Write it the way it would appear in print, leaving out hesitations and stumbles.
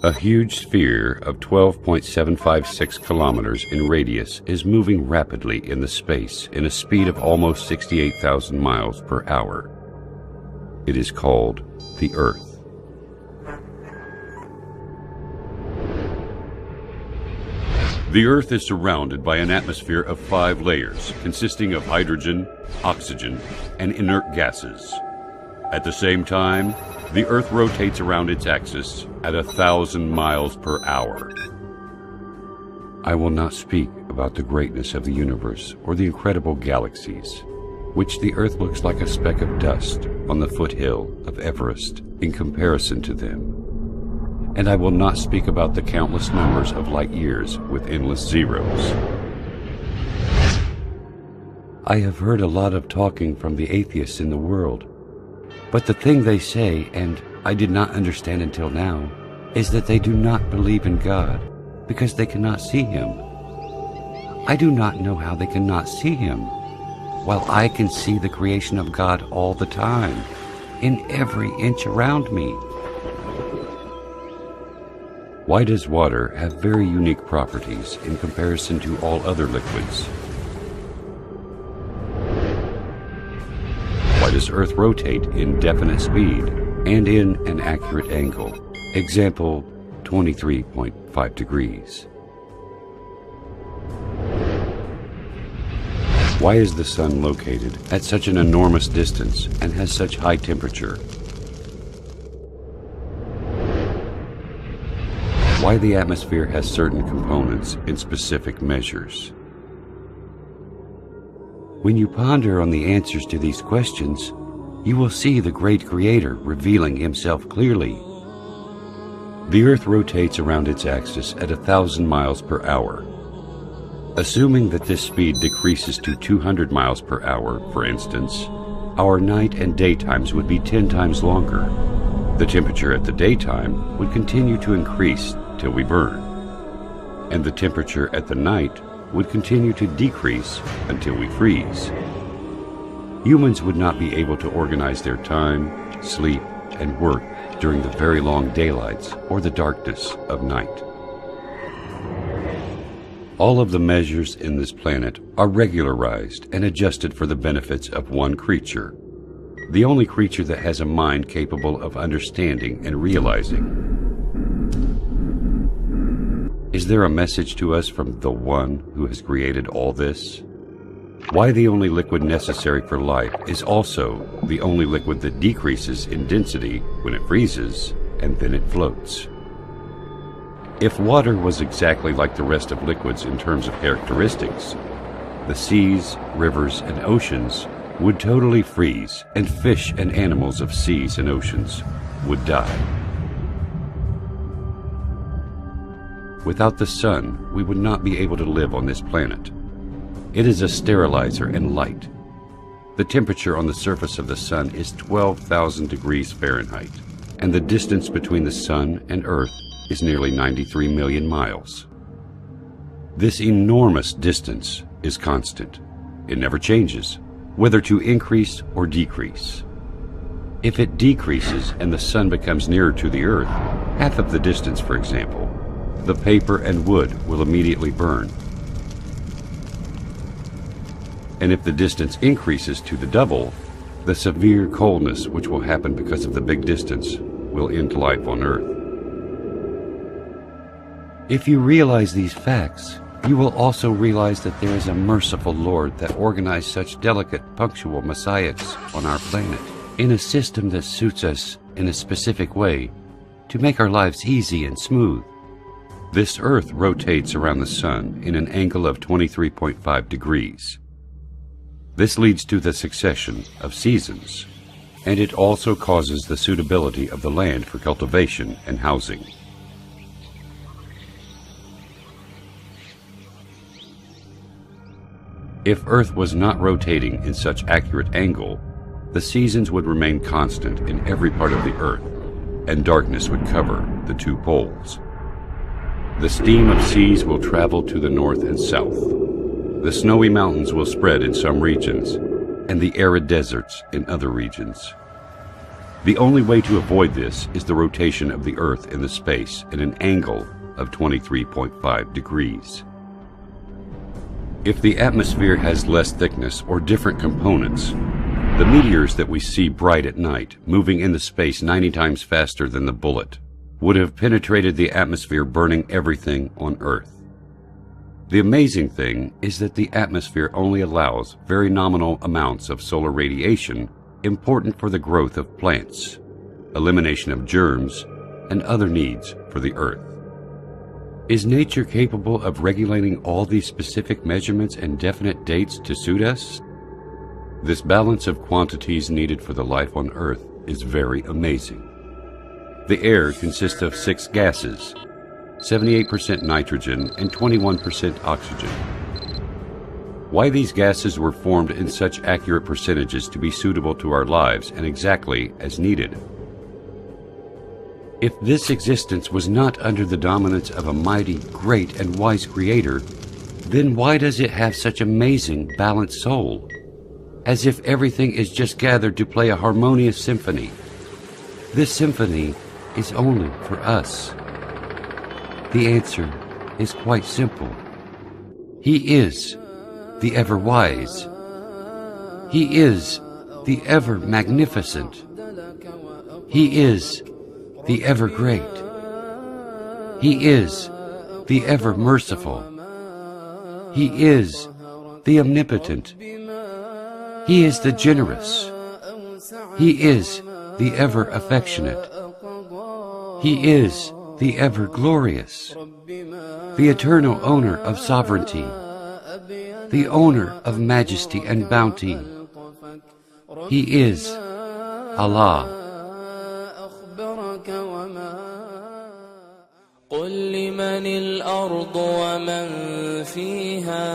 A huge sphere of 12.756 kilometers in radius is moving rapidly in the space in a speed of almost 68,000 miles per hour. It is called the Earth. The Earth is surrounded by an atmosphere of 5 layers consisting of hydrogen, oxygen, and inert gases. At the same time, the Earth rotates around its axis at 1,000 miles per hour. I will not speak about the greatness of the universe or the incredible galaxies, which the Earth looks like a speck of dust on the foothill of Everest in comparison to them. And I will not speak about the countless numbers of light years with endless zeros. I have heard a lot of talking from the atheists in the world. But the thing they say, and I did not understand until now, is that they do not believe in God because they cannot see Him. I do not know how they cannot see Him, while I can see the creation of God all the time, in every inch around me. Why does water have very unique properties in comparison to all other liquids? Why does Earth rotate in definite speed and in an accurate angle? Example, 23.5 degrees. Why is the Sun located at such an enormous distance and has such high temperature? Why the atmosphere has certain components in specific measures? When you ponder on the answers to these questions, you will see the great Creator revealing Himself clearly. The Earth rotates around its axis at 1,000 miles per hour. Assuming that this speed decreases to 200 miles per hour, for instance, our night and daytimes would be 10 times longer. The temperature at the daytime would continue to increase till we burn, and the temperature at the night would continue to decrease until we freeze. Humans would not be able to organize their time, sleep, and work during the very long daylights or the darkness of night. All of the measures in this planet are regularized and adjusted for the benefits of one creature, the only creature that has a mind capable of understanding and realizing. Is there a message to us from the One who has created all this? Why the only liquid necessary for life is also the only liquid that decreases in density when it freezes and then it floats. If water was exactly like the rest of liquids in terms of characteristics, the seas, rivers, and oceans would totally freeze, and fish and animals of seas and oceans would die. Without the Sun, we would not be able to live on this planet. It is a sterilizer and light. The temperature on the surface of the Sun is 12,000 degrees Fahrenheit, and the distance between the Sun and Earth is nearly 93 million miles. This enormous distance is constant. It never changes, whether to increase or decrease. If it decreases and the Sun becomes nearer to the Earth, half of the distance, for example, the paper and wood will immediately burn. And if the distance increases to the double, the severe coldness which will happen because of the big distance will end life on Earth. If you realize these facts, you will also realize that there is a merciful Lord that organized such delicate, punctual messiahs on our planet in a system that suits us in a specific way to make our lives easy and smooth. This Earth rotates around the Sun in an angle of 23.5 degrees. This leads to the succession of seasons, and it also causes the suitability of the land for cultivation and housing. If Earth was not rotating in such accurate angle, the seasons would remain constant in every part of the Earth, and darkness would cover the 2 poles. The steam of seas will travel to the north and south. The snowy mountains will spread in some regions, and the arid deserts in other regions. The only way to avoid this is the rotation of the Earth in the space at an angle of 23.5 degrees. If the atmosphere has less thickness or different components, the meteors that we see bright at night, moving in the space 90 times faster than the bullet, would have penetrated the atmosphere, burning everything on Earth. The amazing thing is that the atmosphere only allows very nominal amounts of solar radiation important for the growth of plants, elimination of germs, and other needs for the Earth. Is nature capable of regulating all these specific measurements and definite dates to suit us? This balance of quantities needed for the life on Earth is very amazing. The air consists of 6 gases, 78% nitrogen and 21% oxygen. Why these gases were formed in such accurate percentages to be suitable to our lives and exactly as needed? If this existence was not under the dominance of a mighty, great, and wise Creator, then why does it have such amazing, balanced soul? As if everything is just gathered to play a harmonious symphony. This symphony is only for us. The answer is quite simple. He is the ever-wise. He is the ever-magnificent. He is the ever-great. He is the ever-merciful. He is the omnipotent. He is the generous. He is the ever-affectionate. He is the ever-glorious, the eternal owner of sovereignty, the owner of majesty and bounty. He is Allah. قل لمن الأرض ومن فيها